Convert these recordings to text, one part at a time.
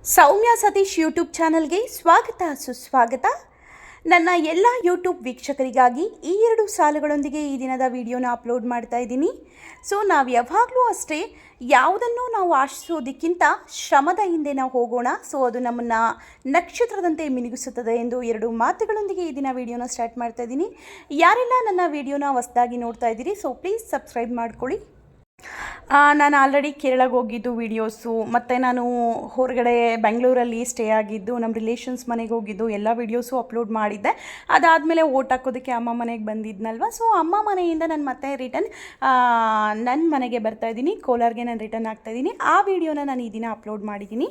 ಸೌಮ್ಯ Satish YouTube ಚಾನಲ್ಗೆ ಸ್ವಾಗತ ಸುಸ್ವಾಗತ. ನನ್ನ ಎಲ್ಲ ಯೂಟ್ಯೂಬ್ ವೀಕ್ಷಕರಿಗಾಗಿ ಈ 2 ಸಾಲುಗಳೊಂದಿಗೆ ಈ ದಿನದ ವಿಡಿಯೋನ ಅಪ್ಲೋಡ್ ಮಾಡ್ತಾ ಇದ್ದೀನಿ. ಸೊ ನಾವು ಯಾವಾಗಲೂ ಅಷ್ಟೇ ಯಾವುದನ್ನು ನಾವು ಆಶಿಸೋದಕ್ಕಿಂತ ಶ್ರಮದ ಹಿಂದೆ ನಾವು ಹೋಗೋಣ. ಸೊ ಅದು ನಮ್ಮನ್ನು ನಕ್ಷತ್ರದಂತೆ ಮಿನುಗಿಸುತ್ತದೆ ಎಂದು 2 ಮಾತುಗಳೊಂದಿಗೆ ಈ ದಿನ ವಿಡಿಯೋನ ಸ್ಟಾರ್ಟ್ ಮಾಡ್ತಾ ಇದ್ದೀನಿ. ಯಾರೆಲ್ಲ ನನ್ನ ವಿಡಿಯೋನ ಹೊಸದಾಗಿ ನೋಡ್ತಾ ಇದ್ದೀರಿ, ಸೊ ಪ್ಲೀಸ್ ಸಬ್ಸ್ಕ್ರೈಬ್ ಮಾಡ್ಕೊಳ್ಳಿ. ನಾನು ಆಲ್ರೆಡಿ ಕೇರಳಗೆ ಹೋಗಿದ್ದು ವೀಡಿಯೋಸು, ಮತ್ತು ನಾನು ಹೊರಗಡೆ ಬೆಂಗಳೂರಲ್ಲಿ ಸ್ಟೇ ಆಗಿದ್ದು, ನಮ್ಮ ರಿಲೇಷನ್ಸ್ ಮನೆಗೆ ಹೋಗಿದ್ದು ಎಲ್ಲ ವೀಡಿಯೋಸು ಅಪ್ಲೋಡ್ ಮಾಡಿದ್ದೆ. ಅದಾದಮೇಲೆ ಓಟ್ ಹಾಕೋದಕ್ಕೆ ಅಮ್ಮ ಮನೆಗೆ ಬಂದಿದ್ನಲ್ವ, ಸೊ ಅಮ್ಮ ಮನೆಯಿಂದ ನಾನು ಮತ್ತೆ ರಿಟರ್ನ್ ನನ್ನ ಮನೆಗೆ ಬರ್ತಾಯಿದ್ದೀನಿ. ಕೋಲಾರ್ಗೆ ನಾನು ರಿಟರ್ನ್ ಆಗ್ತಾಯಿದ್ದೀನಿ. ಆ ವಿಡಿಯೋನ ನಾನು ಈ ದಿನ ಅಪ್ಲೋಡ್ ಮಾಡಿದ್ದೀನಿ.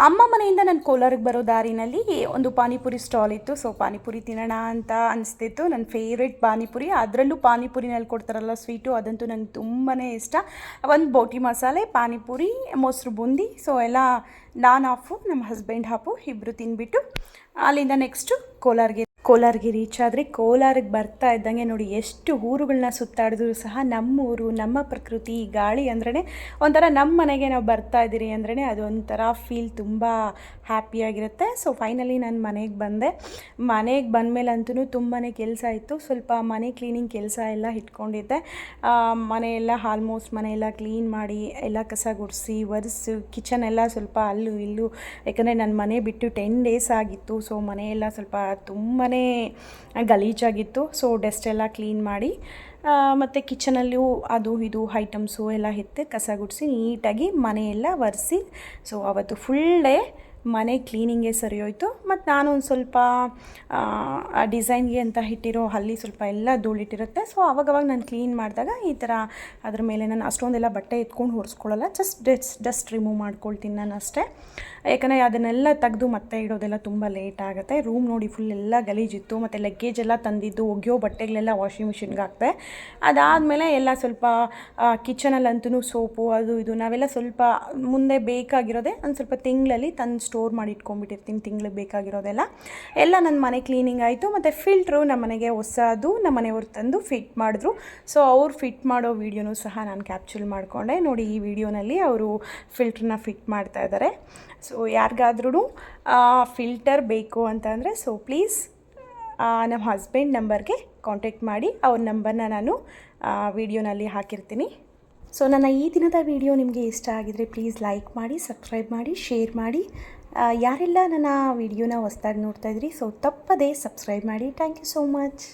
ಅಮ್ಮ ಮನೆಯಿಂದ ನಾನು ಕೋಲಾರಿಗೆ ಬರೋ ದಾರಿನಲ್ಲಿ ಒಂದು ಪಾನಿಪುರಿ ಸ್ಟಾಲ್ ಇತ್ತು. ಸೊ ಪಾನಿಪುರಿ ತಿನ್ನೋಣ ಅಂತ ಅನಿಸ್ತಿತ್ತು. ನನ್ನ ಫೇವ್ರೆಟ್ ಪಾನಿಪುರಿ, ಅದರಲ್ಲೂ ಪಾನಿಪುರಿನಲ್ಲಿ ಕೊಡ್ತಾರಲ್ಲ ಸ್ವೀಟು, ಅದಂತೂ ನನಗೆ ತುಂಬಾ ಇಷ್ಟ. ಒಂದು ಬೋಟಿ ಮಸಾಲೆ, ಪಾನಿಪುರಿ, ಮೊಸರು ಬೂಂದಿ, ಸೊ ಎಲ್ಲ ನಾನು ಹಾಫು, ನಮ್ಮ ಹಸ್ಬೆಂಡ್ ಹಾಫು, ಇಬ್ಬರು ತಿಂದ್ಬಿಟ್ಟು ಅಲ್ಲಿಂದ ನೆಕ್ಸ್ಟು ಕೋಲಾರ್ಗೆ ರೀಚ್ ಆದರೆ, ಕೋಲಾರಿಗೆ ಬರ್ತಾ ಇದ್ದಂಗೆ ನೋಡಿ ಎಷ್ಟು ಊರುಗಳನ್ನ ಸುತ್ತಾಡಿದ್ರು ಸಹ ನಮ್ಮೂರು, ನಮ್ಮ ಪ್ರಕೃತಿ, ಗಾಳಿ ಅಂದ್ರೇ ಒಂಥರ ನಮ್ಮ ಮನೆಗೆ ನಾವು ಬರ್ತಾ ಇದ್ದೀರಿ ಅಂದ್ರೇ ಅದೊಂಥರ ಫೀಲ್ ತುಂಬ ಹ್ಯಾಪಿಯಾಗಿರುತ್ತೆ. ಸೊ ಫೈನಲಿ ನಾನು ಮನೆಗೆ ಬಂದಮೇಲಂತೂ ತುಂಬಾ ಕೆಲಸ ಇತ್ತು. ಸ್ವಲ್ಪ ಮನೆ ಕ್ಲೀನಿಂಗ್ ಕೆಲಸ ಎಲ್ಲ ಇಟ್ಕೊಂಡಿದ್ದೆ. ಮನೆಯೆಲ್ಲ ಆಲ್ಮೋಸ್ಟ್ ಮನೆಯೆಲ್ಲ ಕ್ಲೀನ್ ಮಾಡಿ ಎಲ್ಲ ಕಸ ಗುಡಿಸಿ ಒರೆಸಿ, ಕಿಚನ್ ಎಲ್ಲ ಸ್ವಲ್ಪ ಅಲ್ಲೂ ಇಲ್ಲೂ, ಯಾಕಂದರೆ ನನ್ನ ಮನೆ ಬಿಟ್ಟು 10 ಡೇಸ್ ಆಗಿತ್ತು. ಸೊ ಮನೆಯೆಲ್ಲ ಸ್ವಲ್ಪ ತುಂಬಾ ಗಲೀಜಾಗಿತ್ತು. ಸೊ ಡಸ್ಟ್ ಎಲ್ಲ ಕ್ಲೀನ್ ಮಾಡಿ, ಮತ್ತು ಕಿಚನಲ್ಲೂ ಅದು ಇದು ಐಟಮ್ಸು ಎಲ್ಲ ಎತ್ತಿ ಕಸ ಗುಡಿಸಿ ನೀಟಾಗಿ ಮನೆಯೆಲ್ಲ ಒರೆಸಿ, ಸೊ ಅವತ್ತು ಫುಲ್ ಡೇ ಮನೆ ಕ್ಲೀನಿಂಗೇ ಸರಿ ಹೋಯಿತು. ಮತ್ತು ನಾನು ಒಂದು ಸ್ವಲ್ಪ ಡಿಸೈನ್ಗೆ ಅಂತ ಇಟ್ಟಿರೋ ಅಲ್ಲಿ ಸ್ವಲ್ಪ ಎಲ್ಲ ಧೂಳಿಟ್ಟಿರುತ್ತೆ. ಸೊ ಅವಾಗವಾಗ ನಾನು ಕ್ಲೀನ್ ಮಾಡಿದಾಗ ಈ ಥರ ಅದ್ರ ಮೇಲೆ ನಾನು ಅಷ್ಟೊಂದೆಲ್ಲ ಬಟ್ಟೆ ಎತ್ಕೊಂಡು ಹೊರಿಸ್ಕೊಳ್ಳಲ್ಲ, ಜಸ್ಟ್ ಡಸ್ಟ್ ರಿಮೂವ್ ಮಾಡ್ಕೊಳ್ತೀನಿ ನಾನು ಅಷ್ಟೇ. ಯಾಕಂದರೆ ಅದನ್ನೆಲ್ಲ ತೆಗೆದು ಮತ್ತೆ ಇಡೋದೆಲ್ಲ ತುಂಬ ಲೇಟ್ ಆಗುತ್ತೆ. ರೂಮ್ ನೋಡಿ ಫುಲ್ ಎಲ್ಲ ಗಲೀಜಿತ್ತು, ಮತ್ತು ಲಗ್ಗೇಜ್ ಎಲ್ಲ ತಂದಿದ್ದು ಒಗೆಯೋ ಬಟ್ಟೆಗಳೆಲ್ಲ ವಾಷಿಂಗ್ ಮಿಷಿನ್ಗೆ ಹಾಕ್ದೆ. ಅದಾದಮೇಲೆ ಎಲ್ಲ ಸ್ವಲ್ಪ ಕಿಚನಲ್ಲಂತೂ ಸೋಪು ಅದು ಇದು ನಾವೆಲ್ಲ ಸ್ವಲ್ಪ ಮುಂದೆ ಬೇಕಾಗಿರೋದೆ ಒಂದು ಸ್ವಲ್ಪ ತಿಂಗಳಲ್ಲಿ ತಂದು ಸ್ಟೋರ್ ಮಾಡಿ ಇಟ್ಕೊಂಡ್ಬಿಟ್ಟಿರ್ತೀನಿ, ತಿಂಗಳಿಗೆ ಬೇಕಾಗಿರೋದೆಲ್ಲ. ಎಲ್ಲ ನನ್ನ ಮನೆ ಕ್ಲೀನಿಂಗ್ ಆಯಿತು. ಮತ್ತು ಫಿಲ್ಟ್ರು ನಮ್ಮ ಮನೆಗೆ ಹೊಸದು ನಮ್ಮ ಮನೆಯವ್ರು ತಂದು ಫಿಟ್ ಮಾಡಿದ್ರು. ಸೊ ಅವ್ರು ಫಿಟ್ ಮಾಡೋ ವೀಡಿಯೋನೂ ಸಹ ನಾನು ಕ್ಯಾಪ್ಚರ್ ಮಾಡಿಕೊಂಡೆ. ನೋಡಿ ಈ ವಿಡಿಯೋನಲ್ಲಿ ಅವರು ಫಿಲ್ಟ್ರನ್ನ ಫಿಟ್ ಮಾಡ್ತಾ ಇದ್ದಾರೆ. ಸೊ ಯಾರಿಗಾದ್ರೂ ಫಿಲ್ಟರ್ ಬೇಕು ಅಂತಂದರೆ ಸೊ ಪ್ಲೀಸ್ ನಮ್ಮ ಹಸ್ಬೆಂಡ್ ನಂಬರ್ಗೆ ಕಾಂಟ್ಯಾಕ್ಟ್ ಮಾಡಿ. ಅವ್ರ ನಂಬರ್ನ ನಾನು ವಿಡಿಯೋನಲ್ಲಿ ಹಾಕಿರ್ತೀನಿ. ಸೊ ನನ್ನ ಈ ದಿನದ ವಿಡಿಯೋ ನಿಮಗೆ ಇಷ್ಟ ಆಗಿದರೆ ಪ್ಲೀಸ್ ಲೈಕ್ ಮಾಡಿ, ಸಬ್ಸ್ಕ್ರೈಬ್ ಮಾಡಿ, ಶೇರ್ ಮಾಡಿ. ಯಾರೆಲ್ಲ ನನ್ನ ವಿಡಿಯೋನ ಹೊಸದಾಗಿ ನೋಡ್ತಾ ಇದ್ರಿ, ಸೊ ತಪ್ಪದೇ ಸಬ್ಸ್ಕ್ರೈಬ್ ಮಾಡಿ. Thank you so much.